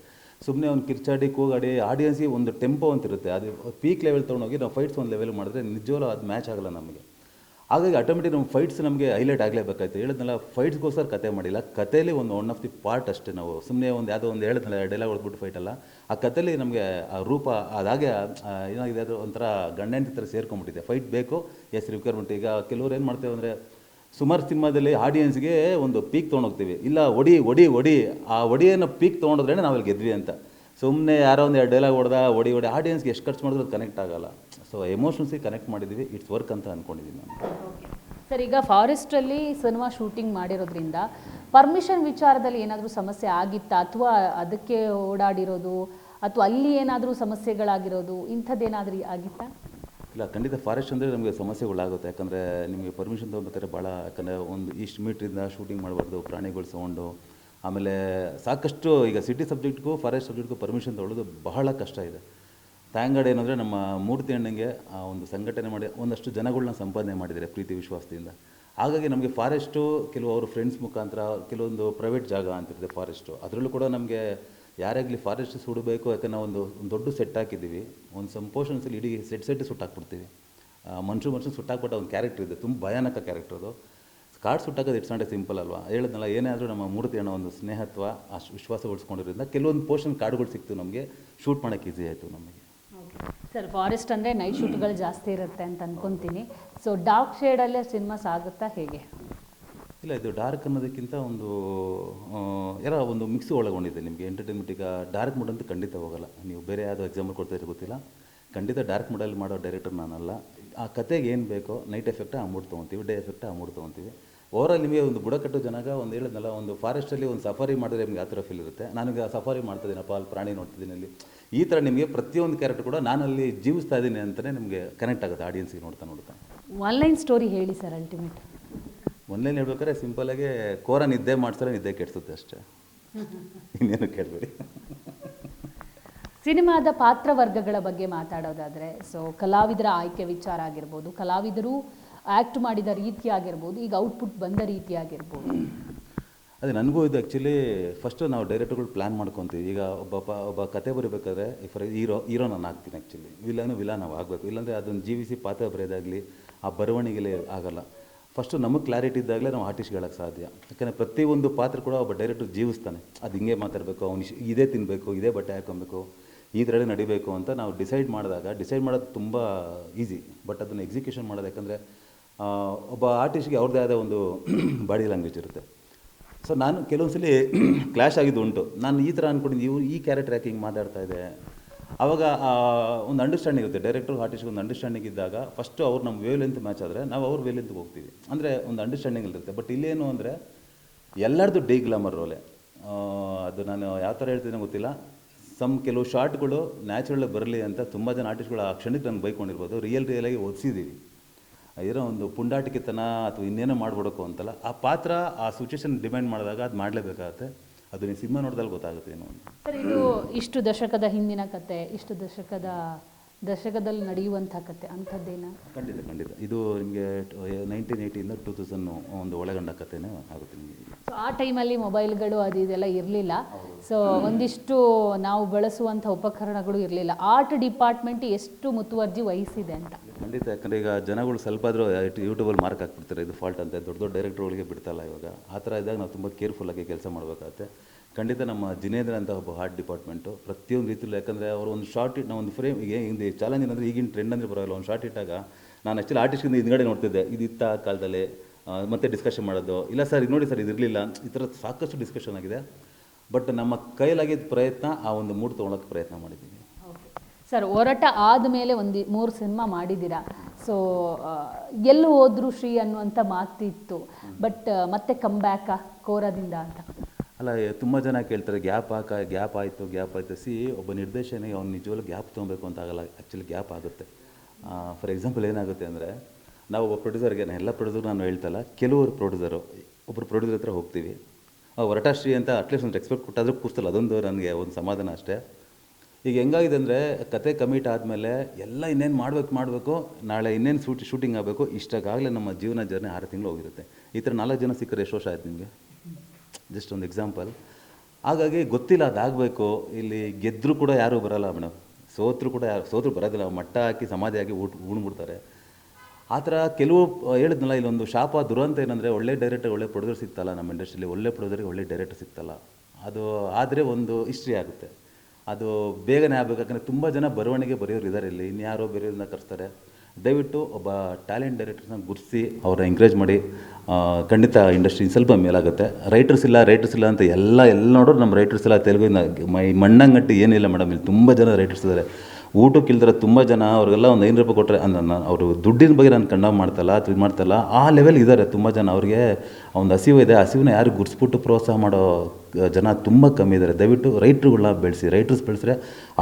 ಸುಮ್ಮನೆ ಅವ್ನು ಕಿರ್ಚಾಡಿ ಕೂಗಾಡಿ ಆಡಿಯನ್ಸ್ಗೆ ಒಂದು ಟೆಂಪೋ ಅಂತಿರುತ್ತೆ, ಅದು ಪೀಕ್ ಲೆವೆಲ್ ತೊಗೊಂಡೋಗಿ ನಾವು ಫೈಟ್ಸ್ ಒಂದು ಲೆವೆಲ್ ಮಾಡಿದ್ರೆ ನಿಜವಲ್ಲ ಅದು ಮ್ಯಾಚ್ ಆಗಲ್ಲ ನಮಗೆ. ಹಾಗಾಗಿ ಆಟೋಮೆಟಿಕ್ ನಮ್ಮ ಫೈಟ್ಸ್ ನಮಗೆ ಹೈಲೈಟ್ ಆಗಲೇಬೇಕಾಯ್ತು. ಹೇಳಿದ್ನಲ್ಲ, ಫೈಟ್ಸ್ಗೋಸ್ಕರ ಕತೆ ಮಾಡಿಲ್ಲ, ಕಥೆಯಲ್ಲಿ ಒಂದು ಒನ್ ಆಫ್ ದಿ ಪಾರ್ಟ್ ಅಷ್ಟೇ. ನಾವು ಸುಮ್ಮನೆ ಒಂದು ಯಾವುದೋ ಒಂದು ಹೇಳಿದ್ನಲ್ಲ ಡೈಲಾಗ್ ಹೊಡೆದ್ಬಿಟ್ಟು ಫೈಟ್ ಅಲ್ಲ, ಆ ಕಥೆಯಲ್ಲಿ ನಮಗೆ ಆ ರೂಪ ಅದಾಗೆ ಏನಾಗಿದೆ, ಅದು ಒಂಥರ ಗಂಡೆಂಟಿ ಥರ ಸೇರ್ಕೊಂಡ್ಬಿಟ್ಟಿದೆ. ಫೈಟ್ ಬೇಕು, ಎಸ್ ರಿಕ್ವೈರ್ಮೆಂಟ್. ಈಗ ಕೆಲವ್ರು ಏನು ಮಾಡ್ತೇವೆ ಅಂದರೆ ಸುಮಾರು ಸಿನಿಮಾದಲ್ಲಿ ಆಡಿಯನ್ಸ್ಗೆ ಒಂದು ಪೀಕ್ ತೊಗೊಂಡೋಗ್ತೀವಿ, ಇಲ್ಲ ಒಡಿ ಒಡಿ ಒಡಿ, ಆ ಒಡಿಯನ್ನು ಪೀಕ್ ತೊಗೊಂಡ್ರೆ ನಾವಲ್ಲಿ ಗೆದ್ವಿ ಅಂತ. ಸುಮ್ಮನೆ ಯಾರೋ ಒಂದು 2 ಡೈಲಾಗ್ ಹೊಡೆದ ಒಡಿ ಆಡಿಯನ್ಸ್ಗೆ ಎಷ್ಟು ಖರ್ಚು ಮಾಡಿದ್ರು ಅದು ಕನೆಕ್ಟ್ ಆಗಲ್ಲ. ಸೊ ಎಮೋಷನ್ಸಿಗೆ ಕನೆಕ್ಟ್ ಮಾಡಿದ್ದೀವಿ, ಇಟ್ಸ್ ವರ್ಕ್ ಅಂತ ಅಂದ್ಕೊಂಡಿದ್ದೀನಿ ನಾನು. ಸರ್, ಈಗ ಫಾರೆಸ್ಟಲ್ಲಿ ಸಿನಿಮಾ ಶೂಟಿಂಗ್ ಮಾಡಿರೋದ್ರಿಂದ ಪರ್ಮಿಷನ್ ವಿಚಾರದಲ್ಲಿ ಏನಾದರೂ ಸಮಸ್ಯೆ ಆಗಿತ್ತಾ, ಅಥವಾ ಅದಕ್ಕೆ ಓಡಾಡಿರೋದು, ಅಥವಾ ಅಲ್ಲಿ ಏನಾದರೂ ಸಮಸ್ಯೆಗಳಾಗಿರೋದು, ಇಂಥದ್ದೇನಾದರೂ ಆಗಿತ್ತಾ? ಇಲ್ಲ, ಖಂಡಿತ ಫಾರೆಸ್ಟ್ ಅಂದರೆ ನಮಗೆ ಸಮಸ್ಯೆಗಳಾಗುತ್ತೆ. ಯಾಕಂದರೆ ನಿಮಗೆ ಪರ್ಮಿಷನ್ ತೊಗೊಬೇಕಾದ್ರೆ ಭಾಳ, ಯಾಕಂದರೆ ಒಂದು ಇಷ್ಟು ಮೀಟ್ರಿಂದ ಶೂಟಿಂಗ್ ಮಾಡಬಾರ್ದು, ಪ್ರಾಣಿಗಳು ಸೌಂಡು, ಆಮೇಲೆ ಸಾಕಷ್ಟು ಈಗ ಸಿಟಿ ಸಬ್ಜೆಕ್ಟ್ಗೂ ಫಾರೆಸ್ಟ್ ಸಬ್ಜೆಕ್ಟ್ಗೂ ಪರ್ಮಿಷನ್ ತೊಗೊಳ್ಳೋದು ಬಹಳ ಕಷ್ಟ ಇದೆ. ಥ್ಯಾಂಕ್ ಏನಂದರೆ ನಮ್ಮ ಮೂರ್ತಿ ಅಣ್ಣಂಗೆ ಒಂದು ಸಂಘಟನೆ ಮಾಡಿ ಒಂದಷ್ಟು ಜನಗಳನ್ನ ಸಂಪಾದನೆ ಮಾಡಿದ್ದಾರೆ ಪ್ರೀತಿ ವಿಶ್ವಾಸದಿಂದ. ಹಾಗಾಗಿ ನಮಗೆ ಫಾರೆಸ್ಟು ಕೆಲವು ಅವ್ರ ಫ್ರೆಂಡ್ಸ್ ಮುಖಾಂತರ ಕೆಲವೊಂದು ಪ್ರೈವೇಟ್ ಜಾಗ ಅಂತಿರುತ್ತೆ ಫಾರೆಸ್ಟು, ಅದರಲ್ಲೂ ಕೂಡ ನಮಗೆ ಯಾರಾಗಲಿ ಫಾರೆಸ್ಟ್ ಸುಡಬೇಕು, ಯಾಕಂದ್ರೆ ನಾವು ಒಂದು ದೊಡ್ಡ ಸೆಟ್ ಹಾಕಿದ್ದೀವಿ. ಒಂದು ಸಮ್ ಪೋರ್ಷನ್ಸಲ್ಲಿ ಇಡೀ ಸೆಟ್ ಸುಟ್ಟಾಕ್ಬಿಡ್ತೀವಿ. ಮನುಷ್ಯ ಸುಟ್ಟಾಕ್ಬಿಟ್ಟು ಒಂದು ಕ್ಯಾರೆಕ್ಟರ್ ಇದೆ, ತುಂಬ ಭಯಾನಕ ಕ್ಯಾರೆಕ್ಟರ್ ಅದು. ಕಾರ್ಡ್ ಸುಟ್ಟಾಕೋದು ಇಟ್ಸ್ ನಾಟ್ ಎ ಸಿಂಪಲ್ ಅಲ್ವಾ. ಹೇಳಿದ್ನಲ್ಲ, ಏನೇ ಆದರೂ ನಮ್ಮ ಮೂರ್ತಿ ಅಣ್ಣ ಒಂದು ಸ್ನೇಹತ್ವ, ಆ ವಿಶ್ವಾಸ ಉಳಿಸ್ಕೊಂಡಿರೋದ್ರಿಂದ ಕೆಲವೊಂದು ಪೋರ್ಷನ್ ಕಾರ್ಡ್ಗಳು ಸಿಕ್ತು ನಮಗೆ, ಶೂಟ್ ಮಾಡೋಕ್ಕೆ ಈಸಿ ಆಯಿತು ನಮಗೆ. ಸರ್, ಫಾರೆಸ್ಟ್ ಅಂದರೆ ನೈಟ್ ಶೂಟ್ಗಳು ಜಾಸ್ತಿ ಇರುತ್ತೆ ಅಂತ ಅಂದ್ಕೊತೀನಿ. ಸೊ ಡಾರ್ಕ್ ಶೇಡಲ್ಲೇ ಸಿನಿಮಾ ಸಾಗುತ್ತಾ ಹೇಗೆ? ಇಲ್ಲ, ಇದು ಡಾರ್ಕ್ ಅನ್ನೋದಕ್ಕಿಂತ ಒಂದು ಒಂದು ಮಿಕ್ಸ್ ಒಳಗೊಂಡಿದೆ ನಿಮಗೆ ಎಂಟರ್ಟೈನ್ಮೆಂಟ್. ಈಗ ಡಾರ್ಕ್ ಮೂಡ್ ಅಂತ ಖಂಡಿತ ಹೋಗಲ್ಲ. ನೀವು ಬೇರೆ ಯಾವುದೋ ಎಕ್ಸಾಂಪಲ್ ಕೊಡ್ತಾ ಗೊತ್ತಿಲ್ಲ, ಖಂಡಿತ ಡಾರ್ಕ್ ಮೂಡಲ್ಲಿ ಮಾಡೋ ಡೈರೆಕ್ಟರ್ ನಾನಲ್ಲ. ಆ ಕತೆಗೆ ಏನು ಬೇಕೋ ನೈಟ್ ಎಫೆಕ್ಟ್ ಆ ಮೂಡ್ ತೊಗೊತೀವಿ, ಡೇ ಎಫೆಕ್ಟ್ ಆ ಮೂಡ್ ತೊಗೊತೀವಿ. ಓವರಾಲ್ ನಿಮಗೆ ಒಂದು ಬುಡಕಟ್ಟು ಜನಾಗ ಒಂದು ಹೇಳಿದ್ನಲ್ಲ, ಒಂದು ಫಾರೆಸ್ಟಲ್ಲಿ ಒಂದು ಸಫಾರಿ ಮಾಡಿದ್ರೆ ನಿಮಗೆ ಆ ಥರ ಫೀಲ್ ಇರುತ್ತೆ. ನನಗೆ ಸಫಾರಿ ಮಾಡ್ತಿದ್ದೀನಪ್ಪ, ಅಲ್ಲಿ ಪ್ರಾಣಿ ನೋಡ್ತಿದ್ದೀನಿ, ಅಲ್ಲಿ ಈ ಥರ ನಿಮಗೆ ಪ್ರತಿಯೊಂದು ಕ್ಯಾರೆಕ್ಟರ್ ಕೂಡ ನಾನಲ್ಲಿ ಜೀವಿಸ್ತಾ ಇದ್ದೀನಿ ಅಂತಲೇ ನಿಮಗೆ ಕನೆಕ್ಟ್ ಆಗುತ್ತೆ ಆಡಿಯನ್ಸಿಗೆ ನೋಡ್ತಾ. ಒನ್ಲೈನ್ ಸ್ಟೋರಿ ಹೇಳಿ ಸರ್. ಅಲ್ಟಿಮೇಟ್ ಒನ್ಲೈನ್ ಹೇಳ್ಬೇಕಾದ್ರೆ ಸಿಂಪಲಾಗಿ ಕೋರ ನಿದ್ದೆ ಮಾಡಿಸ್ರೆ ನಿದ್ದೆ ಕೆಡಿಸುತ್ತೆ ಅಷ್ಟೇ, ಇನ್ನೇನು ಕೇಳಬೇಡಿ. ಸಿನಿಮಾದ ಪಾತ್ರವರ್ಗಗಳ ಬಗ್ಗೆ ಮಾತಾಡೋದಾದರೆ, ಸೊ ಕಲಾವಿದರ ಆಯ್ಕೆ ವಿಚಾರ ಆಗಿರ್ಬೋದು, ಕಲಾವಿದರು ಆ್ಯಕ್ಟ್ ಮಾಡಿದ ರೀತಿ ಆಗಿರ್ಬೋದು, ಈಗ ಔಟ್ಪುಟ್ ಬಂದ ರೀತಿ ಆಗಿರ್ಬೋದು. ಅದೇ ನನಗೂ ಇದು ಆ್ಯಕ್ಚುಲಿ ಫಸ್ಟು ನಾವು ಡೈರೆಕ್ಟರ್ಗಳು ಪ್ಲ್ಯಾನ್ ಮಾಡ್ಕೊತೀವಿ. ಈಗ ಒಬ್ಬ ಕತೆ ಬರೀಬೇಕಾದ್ರೆ ಫಾರ್ ಹೀರೋ ನಾನು ಆಗ್ತೀನಿ ಆ್ಯಕ್ಚುಲಿ, ವಿಲನ್ ನಾವು ಆಗಬೇಕು. ಇಲ್ಲಾಂದರೆ ಅದನ್ನು ಜೀವಿಸಿ ಪಾತ್ರ ಬರೆಯೋದಾಗಲಿ ಆ ಬರವಣಿಗೆಲೇ ಆಗಲ್ಲ. ಫಸ್ಟು ನಮಗೆ ಕ್ಲಾರಿಟಿ ಇದ್ದಾಗಲೇ ನಾವು ಆರ್ಟಿಸ್ಟ್ ಹೇಳೋಕ್ಕೆ ಸಾಧ್ಯ. ಯಾಕಂದರೆ ಪ್ರತಿಯೊಂದು ಪಾತ್ರ ಕೂಡ ಒಬ್ಬ ಡೈರೆಕ್ಟರ್ ಜೀವಿಸ್ತಾನೆ. ಅದು ಹಿಂಗೆ ಮಾತಾಡಬೇಕು, ಅವ್ನು ಇದೇ ತಿನ್ನಬೇಕು, ಇದೇ ಬಟ್ಟೆ ಹಾಕೊಬೇಕು, ಈ ಥರನೇ ನಡಿಬೇಕು ಅಂತ ನಾವು ಡಿಸೈಡ್ ಮಾಡೋದು ತುಂಬ ಈಸಿ. ಬಟ್ ಅದನ್ನು ಎಕ್ಸಿಕ್ಯೂಷನ್ ಮಾಡೋದು, ಯಾಕಂದರೆ ಒಬ್ಬ ಆರ್ಟಿಸ್ಟ್ಗೆ ಅವ್ರದ್ದೇ ಆದ ಒಂದು ಬಾಡಿ ಲ್ಯಾಂಗ್ವೇಜ್ ಇರುತ್ತೆ. ಸೊ ನಾನು ಕೆಲವೊಂದು ಸಲ ಕ್ಲ್ಯಾಶ್ ಆಗಿದ್ದು ಉಂಟು. ನಾನು ಈ ಥರ ಅಂದ್ಕೊಂಡಿದ್ದು, ಇವ್ರು ಈ ಕ್ಯಾರೆಕ್ಟರ್ ಯಾಕೆ ಹಿಂಗೆ ಮಾತಾಡ್ತಾ ಇದೆ. ಆವಾಗ ಒಂದು ಅಂಡರ್ಸ್ಟ್ಯಾಂಡಿಂಗ್ ಇರುತ್ತೆ. ಡೈರೆಕ್ಟ್ರು ಆರ್ಟಿಸ್ಟ್ಗೆ ಒಂದು ಅಂಡರ್ಸ್ಟ್ಯಾಂಡಿಂಗ್ ಇದ್ದಾಗ ಫಸ್ಟು ಅವ್ರು ನಮ್ಮ ವೇವ್ ಲೆಂತ್ ಮ್ಯಾಚ್ ಆದರೆ ನಾವು ಅವ್ರ ವೇವ್ ಲೆಂತ್ಗೆ ಹೋಗ್ತೀವಿ. ಅಂದರೆ ಒಂದು ಅಂಡರ್ಸ್ಟ್ಯಾಂಡಿಂಗ್ ಇರುತ್ತೆ. ಬಟ್ ಇಲ್ಲೇನು ಅಂದರೆ ಎಲ್ಲರದ್ದು ಡೇ ಗ್ಲಾಮರ್ ರೋಲೆ. ಅದು ನಾನು ಯಾವ ಥರ ಹೇಳ್ತೀನಿ ಗೊತ್ತಿಲ್ಲ. ಕೆಲವು ಶಾರ್ಟ್ಗಳು ನ್ಯಾಚುರಲಾಗಿ ಬರಲಿ ಅಂತ ತುಂಬ ಜನ ಆರ್ಟಿಸ್ಟ್ಗಳು ಆ ಕ್ಷಣಕ್ಕೆ ನಾನು ಬೈಕೊಂಡಿರ್ಬೋದು. ರಿಯಲಾಗಿ ಓದಿಸಿದ್ದೀವಿ. ಏನೋ ಒಂದು ಪುಂಡಾಟಿಕೆತನ ಅಥವಾ ಇನ್ನೇನೋ ಮಾಡ್ಬಿಡೋಕು ಅಂತಲ್ಲ, ಆ ಪಾತ್ರ ಆ ಸಿಚುವೇಶನ್ ಡಿಮ್ಯಾಂಡ್ ಮಾಡಿದಾಗ ಅದು ಮಾಡಲೇಬೇಕಾಗತ್ತೆ. ಅದು ನೀವು ಸಿನಿಮಾ ನೋಡಿದಲ್ಲಿ ಗೊತ್ತಾಗುತ್ತೆ ಏನೋ ಅಂತ. ಸರ್, ಇದು ಇಷ್ಟು ದಶಕದ ಹಿಂದಿನ ಕತೆ, ಇಷ್ಟು ದಶಕದಲ್ಲಿ ನಡೆಯುವಂಥ ಕತೆ ಅಂಥದ್ದೇನ? ಖಂಡಿತ ಇದು ನಿಮಗೆ 1980ಇಂದ 2000 ಒಂದು ಒಳಗಂಡ ಕಥೆನೇ ಆಗುತ್ತೆ ನಿಮಗೆ. ಸೊ ಆ ಟೈಮಲ್ಲಿ ಮೊಬೈಲ್ಗಳು ಅದು ಇದೆಲ್ಲ ಇರಲಿಲ್ಲ. ಸೊ ಒಂದಿಷ್ಟು ನಾವು ಬಳಸುವಂಥ ಉಪಕರಣಗಳು ಇರಲಿಲ್ಲ. ಆರ್ಟ್ ಡಿಪಾರ್ಟ್ಮೆಂಟ್ ಎಷ್ಟು ಮುತುವರ್ಜಿ ವಹಿಸಿದೆ ಅಂತ? ಖಂಡಿತ. ಯಾಕಂದರೆ ಈಗ ಜನಗಳು ಸ್ವಲ್ಪ ಆದರೂ ಯೂಟ್ಯೂಬಲ್ಲಿ ಮಾರ್ಕ್ ಹಾಕ್ಬಿಡ್ತಾರೆ, ಇದು ಫಾಲ್ಟ್ ಅಂತ. ದೊಡ್ಡ ಡೈರೆಕ್ಟ್ರುಗಳಿಗೆ ಬಿಡ್ತಲ್ಲ ಇವಾಗ. ಆ ಥರ ಇದ್ದಾಗ ನಾವು ತುಂಬ ಕೇರ್ಫುಲ್ಲಾಗಿ ಕೆಲಸ ಮಾಡಬೇಕಾಗತ್ತೆ. ಖಂಡಿತ ನಮ್ಮ ಜಿನೇಂದ್ರ ಅಂತ ಒಬ್ಬ ಆರ್ಟ್ ಡಿಪಾರ್ಟ್ಮೆಂಟು ಪ್ರತಿಯೊಂದು ರೀತಿಯಲ್ಲೂ, ಯಾಕಂದರೆ ಅವರು ಒಂದು ಶಾರ್ಟ್ ಇಟ್ಟು ನಾವು ಒಂದು ಫ್ರೇಮ್, ಈಗ ಹಿಂದೆ ಚಾಲೆಂಜ್ ಏನಂದರೆ ಈಗಿನ ಟ್ರೆಂಡ್ ಅಂದರೆ ಬರೋಲ್ಲ. ಒಂದು ಶಾರ್ಟ್ ಇಟ್ಟಾಗ ನಾನು ಆ್ಯಕ್ಚುಲಿ ಆರ್ಟಿಸ್ಟಿಂದ ಹಿಂದ್ಗಡೆ ನೋಡ್ತಿದ್ದೆ, ಇದು ಇತ್ತ ಕಾಲದಲ್ಲಿ ಮತ್ತೆ ಡಿಸ್ಕಷನ್ ಮಾಡೋದು. ಇಲ್ಲ ಸರ್ ಇದು ನೋಡಿ ಸರ್ ಇದು ಇರಲಿಲ್ಲ, ಈ ಥರ ಸಾಕಷ್ಟು ಡಿಸ್ಕಷನ್ ಆಗಿದೆ. ಬಟ್ ನಮ್ಮ ಕೈಲಾಗಿದ್ದ ಪ್ರಯತ್ನ ಆ ಒಂದು ಮೂಡ್ ತೊಗೊಳಕ್ಕೆ ಪ್ರಯತ್ನ ಮಾಡಿದ್ದೀವಿ. ಸರ್, ಹೊರಟ ಆದಮೇಲೆ 3 ಸಿನಿಮಾ ಮಾಡಿದ್ದೀರಾ. ಸೊ ಎಲ್ಲಿ ಹೋದ್ರು ಶ್ರೀ ಅನ್ನುವಂಥ ಮಾತಿತ್ತು. ಬಟ್ ಮತ್ತೆ ಕಮ್ ಬ್ಯಾಕಾ ಕೋರಾದಿಂದ ಅಂತ? ಅಲ್ಲ, ತುಂಬ ಜನ ಕೇಳ್ತಾರೆ ಗ್ಯಾಪ್ ಆಯಿತು. ಒಬ್ಬ ನಿರ್ದೇಶನಿಗೆ ಅವ್ನು ನಿಜವಾಗ್ಲೂ ಗ್ಯಾಪ್ ತೊಗೊಬೇಕು ಅಂತ ಆಗಲ್ಲ. ಆ್ಯಕ್ಚುಲಿ ಗ್ಯಾಪ್ ಆಗುತ್ತೆ. ಫಾರ್ ಎಕ್ಸಾಂಪಲ್ ಏನಾಗುತ್ತೆ ಅಂದರೆ, ನಾವು ಒಬ್ಬ ಪ್ರೊಡ್ಯೂಸರ್ಗೆ, ಎಲ್ಲ ಪ್ರೊಡ್ಯೂಸರ್ ನಾನು ಹೇಳ್ತಲ್ಲ, ಕೆಲವರು ಒಬ್ಬರು ಪ್ರೊಡ್ಯೂಸರ್ ಹತ್ರ ಹೋಗ್ತೀವಿ. ಹೊರಟಾಶ್ರೀ ಅಂತ ಅಟ್ಲೀಸ್ಟ್ ಒಂದು ರೆಸ್ಪೆಕ್ಟ್ ಕೊಟ್ಟಾದರೂ ಕೂರ್ತಲ್ಲ, ಅದೊಂದು ನನಗೆ ಒಂದು ಸಮಾಧಾನ ಅಷ್ಟೇ. ಈಗ ಹೆಂಗಾಗಿದೆ ಅಂದರೆ, ಕತೆ ಕಮಿಟ್ ಆದಮೇಲೆ ಎಲ್ಲ ಇನ್ನೇನು ಮಾಡಬೇಕು, ನಾಳೆ ಇನ್ನೇನು ಶೂಟಿಂಗ್ ಆಗಬೇಕು, ಇಷ್ಟಾಗಲೇ ನಮ್ಮ ಜೀವನ ಜರ್ನಿ 6 ತಿಂಗಳು ಹೋಗಿರುತ್ತೆ. ಈ ಥರ 4 ಜನ ಸಿಕ್ಕರೆ ಎಷ್ಟು ವರ್ಷ ಆಯ್ತು ನಿಮಗೆ? ಜಸ್ಟ್ ಒಂದು ಎಕ್ಸಾಂಪಲ್. ಹಾಗಾಗಿ ಗೊತ್ತಿಲ್ಲ ಅದಾಗಬೇಕು. ಇಲ್ಲಿ ಗೆದ್ದರೂ ಕೂಡ ಯಾರೂ ಬರೋಲ್ಲ ಮೇಡಮ್, ಸೋತರು ಬರೋದಿಲ್ಲ. ಮಟ್ಟ ಹಾಕಿ ಸಮಾಧಿ ಆಗಿ ಉಣ್ಬಿಡ್ತಾರೆ. ಆ ಥರ ಕೆಲವು ಹೇಳಿದ್ನಲ್ಲ, ಇಲ್ಲೊಂದು ಶಾಪ ದುರಂತ ಏನಂದರೆ, ಒಳ್ಳೆ ಡೈರೆಕ್ಟರ್ ಒಳ್ಳೆ ಪ್ರೊಡ್ಯೂಸರ್ ಸಿಗ್ತಲ್ಲ ನಮ್ಮ ಇಂಡಸ್ಟ್ರಿಯಲ್ಲಿ. ಒಳ್ಳೆ ಪ್ರೊಡ್ಯೂಸರ್ಗೆ ಒಳ್ಳೆ ಡೈರೆಕ್ಟರ್ ಸಿಗ್ತಲ್ಲ. ಅದು ಆದರೆ ಒಂದು ಹಿಸ್ಟ್ರಿ ಆಗುತ್ತೆ. ಅದು ಬೇಗನೆ ಆಗಬೇಕು. ಯಾಕಂದರೆ ತುಂಬ ಜನ ಬರವಣಿಗೆ ಬರೆಯೋರು ಇದ್ದಾರೆ ಇಲ್ಲಿ, ಇನ್ಯಾರೋ ಬೇರೆಯವ್ರನ್ನ ಕರೆಸ್ತಾರೆ. ದಯವಿಟ್ಟು ಒಬ್ಬ ಟ್ಯಾಲೆಂಟ್ ಡೈರೆಕ್ಟರ್ಸ್ನ ಗುರುತಿಸಿ ಅವ್ರನ್ನ ಎಂಕರೇಜ್ ಮಾಡಿ. ಖಂಡಿತ ಇಂಡಸ್ಟ್ರಿ ಸ್ವಲ್ಪ ಮೇಲಾಗುತ್ತೆ. ರೈಟರ್ಸ್ ಇಲ್ಲ ಅಂತ ಎಲ್ಲ ನೋಡೋರು ನಮ್ಮ ರೈಟರ್ಸ್ ಎಲ್ಲ ತೆಲುಗಿನ ಮಣ್ಣಂಗಟ್ಟಿ ಏನಿಲ್ಲ ಮೇಡಮ್. ಇಲ್ಲಿ ತುಂಬ ಜನ ರೈಟರ್ಸ್ ಇದ್ದಾರೆ. ಊಟಕ್ಕಿಲ್ದರೆ ತುಂಬ ಜನ, ಅವ್ರಿಗೆಲ್ಲ ಒಂದು 5 ರೂಪಾಯಿ ಕೊಟ್ಟರೆ ಅವರು ದುಡ್ಡಿನ ಬಗ್ಗೆ ನಾನು ಕಂಡಮ್ ಮಾಡ್ತಲ್ಲ ಅಥವಾ ಇದು ಮಾಡ್ತಲ್ಲ, ಆ ಲೆವೆಲ್ ಇದ್ದಾರೆ ತುಂಬ ಜನ. ಅವ್ರಿಗೆ ಒಂದು ಹಸಿವು ಇದೆ. ಹಸಿವನ್ನ ಯಾರು ಗುರ್ಸ್ಬಿಟ್ಟು ಪ್ರೋತ್ಸಾಹ ಮಾಡೋ ಜನ ತುಂಬ ಕಮ್ಮಿ ಇದ್ದಾರೆ. ದಯವಿಟ್ಟು ರೈಟ್ರುಗಳನ್ನ ಬೆಳೆಸಿ. ರೈಟರ್ಸ್ ಬೆಳೆಸಿದ್ರೆ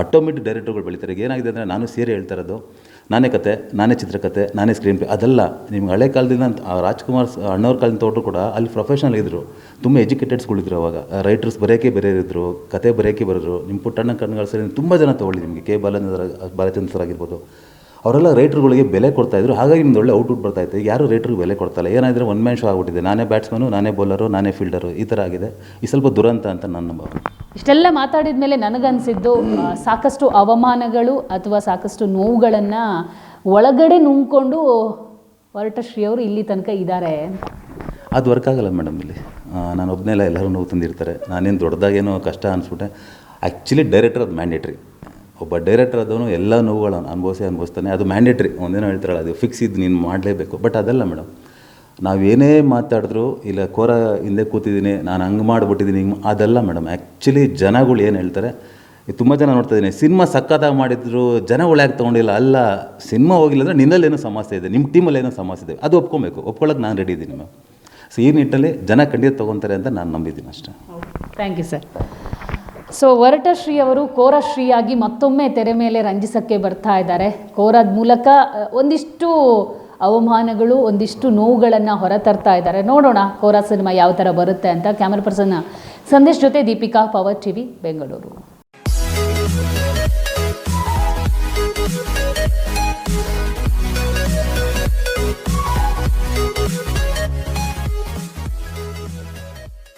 ಆಟೋಮೆಟಿಕ್ ಡೈರೆಕ್ಟರ್ಗಳು ಬೆಳೀತಾರೆ. ಈಗ ಏನಾಗಿದೆ ಅಂದರೆ, ನಾನು ಸೇರಿ ಹೇಳ್ತಾ ಇರೋದು, ನಾನೇ ಕತೆ, ನಾನೇ ಚಿತ್ರಕಥೆ, ನಾನೇ ಸ್ಕ್ರೀನ್ ಪ್ಲೇ, ಅದಲ್ಲ. ನಿಮ್ಗೆ ಹಳೆ ಕಾಲದಿಂದ ರಾಜ್ಕುಮಾರ್ ಅಣ್ಣವ್ರ ಕಾಲದಿಂದ ತೊಗೊಂಡ್ರು ಕೂಡ ಅಲ್ಲಿ ಪ್ರೊಫೆಷನಲ್ ಇದ್ದರು. ತುಂಬ ಎಜುಕೇಟೆಡ್ಸ್ಗಳಿದ್ರು ಅವಾಗ. ರೈಟರ್ಸ್ ಬರೆಯೋಕ್ಕೆ ಬೇರೆಯಿದ್ರು, ಕತೆ ಬರೆಯೋಕ್ಕೆ ಬರೋರು. ನಿಮ್ಮ ಪುಟ್ಟಣ್ಣ ಕಣ್ಗಳ ಸರಿ ತುಂಬ ಜನ ತೊಗೊಳ್ಳಿ. ನಿಮಗೆ ಕೆ ಬಾಲಚಂದ್ರ ಸರ್ ಆಗಿರ್ಬೋದು, ಅವರೆಲ್ಲ ರೈಟ್ರುಗಳಿಗೆ ಬೆಲೆ ಕೊಡ್ತಾಯಿದ್ರು. ಹಾಗಾಗಿ ನಿಮ್ದು ಒಳ್ಳೆ ಔಟ್ಪುಟ್ ಬರ್ತಾಯಿತ್ತು. ಈಗ ಯಾರು ರೈಟ್ರಿಗೆ ಬೆಲೆ ಕೊಡ್ತಾಯಿಲ್ಲ. ಏನಾದರೆ ಒನ್ ಮ್ಯಾನ್ ಶೋ ಆಗಿಬಿಟ್ಟಿದೆ. ನಾನೇ ಬ್ಯಾಟ್ಸ್ಮನು, ನಾನೇ ಬೌಲರು, ನಾನೇ ಫೀಲ್ಡರು, ಈ ಥರ ಆಗಿದೆ. ಈ ಸ್ವಲ್ಪ ದುರಂತ ಅಂತ ನನ್ನ ಭಾವನೆ. ಇಷ್ಟೆಲ್ಲ ಮಾತಾಡಿದ ಮೇಲೆ ನನಗನ್ಸಿದ್ದು, ಸಾಕಷ್ಟು ಅವಮಾನಗಳು ಅಥವಾ ಸಾಕಷ್ಟು ನೋವುಗಳನ್ನು ಒಳಗಡೆ ನುಂಗ್ಕೊಂಡು ಹೊರಟ ಶ್ರೀಯವರು ಇಲ್ಲಿ ತನಕ ಇದ್ದಾರೆ. ಅದು ವರ್ಕ್ ಆಗಲ್ಲ ಮೇಡಮ್. ಇಲ್ಲಿ ನಾನು ಒಬ್ಬನೆಲ್ಲ ಎಲ್ಲರೂ ನೋವು ತಂದಿರ್ತಾರೆ. ನಾನೇನು ದೊಡ್ಡದಾಗೇನೋ ಕಷ್ಟ ಅನಿಸ್ಬಿಟ್ಟೆ. ಆ್ಯಕ್ಚುಲಿ ಡೈರೆಕ್ಟರ್ ಅದು ಮ್ಯಾಂಡೇಟ್ರಿ. ಒಬ್ಬ ಡೈರೆಕ್ಟರ್ ಅದನ್ನು ಎಲ್ಲ ನೋವುಗಳನ್ನು ಅನುಭವಿಸ್ತಾನೆ. ಅದು ಮ್ಯಾಂಡೇಟ್ರಿ. ಒಂದೇನೋ ಹೇಳ್ತಾರಲ್ಲ, ಅದು ಫಿಕ್ಸ್ ಇದು, ನೀನು ಮಾಡಲೇಬೇಕು. ಬಟ್ ಅದಲ್ಲ ಮೇಡಮ್. ನಾವೇನೇ ಮಾತಾಡಿದ್ರು, ಇಲ್ಲ ಕೋರ ಹಿಂದೆ ಕೂತಿದ್ದೀನಿ, ನಾನು ಹಂಗೆ ಮಾಡಿಬಿಟ್ಟಿದ್ದೀನಿ, ಅದಲ್ಲ ಮೇಡಮ್. ಆ್ಯಕ್ಚುಲಿ ಜನಗಳು ಏನು ಹೇಳ್ತಾರೆ, ತುಂಬ ಜನ ನೋಡ್ತಾ ಇದ್ದೀನಿ, ಸಿನಿಮಾ ಸಕ್ಕತ್ತಾಗಿ ಮಾಡಿದ್ರು, ಜನಗಳು ಯಾಕೆ ತೊಗೊಂಡಿಲ್ಲ. ಅಲ್ಲ, ಸಿನಿಮಾ ಹೋಗಿಲ್ಲ ಅಂದರೆ ನಿನ್ನಲ್ಲೇನೋ ಸಮಸ್ಯೆ ಇದೆ, ನಿಮ್ಮ ಟೀಮಲ್ಲಿ ಏನೋ ಸಮಸ್ಯೆ ಇದೆ, ಅದು ಒಪ್ಕೊಳ್ಳೋಕೆ ನಾನು ರೆಡಿ ಇದ್ದೀನಿ ಮ್ಯಾಮ್. ಸೊ ಈ ನಿಟ್ಟಲ್ಲಿ ಜನ ಖಂಡಿತ ತೊಗೊತಾರೆ ಅಂತ ನಾನು ನಂಬಿದ್ದೀನಿ ಅಷ್ಟೇ. Thank you sir. ಸೊ ಹೊರಟ ಶ್ರೀ ಅವರು ಕೋರಾ ಶ್ರೀಯಾಗಿ ಮತ್ತೊಮ್ಮೆ ತೆರೆ ಮೇಲೆ ರಂಜಿಸೋಕ್ಕೆ ಬರ್ತಾ ಇದ್ದಾರೆ. ಕೋರಾದ ಮೂಲಕ ಒಂದಿಷ್ಟು ಅವಮಾನಗಳು, ಒಂದಿಷ್ಟು ನೋವುಗಳನ್ನು ಹೊರತರ್ತಾ ಇದ್ದಾರೆ. ನೋಡೋಣ ಕೋರಾ ಸಿನಿಮಾ ಯಾವ ಥರ ಬರುತ್ತೆ ಅಂತ. ಕ್ಯಾಮರಾ ಪರ್ಸನ್ ಸಂದೇಶ್ ಜೊತೆ ದೀಪಿಕಾ, ಪವರ್ ಟಿವಿ, ಬೆಂಗಳೂರು.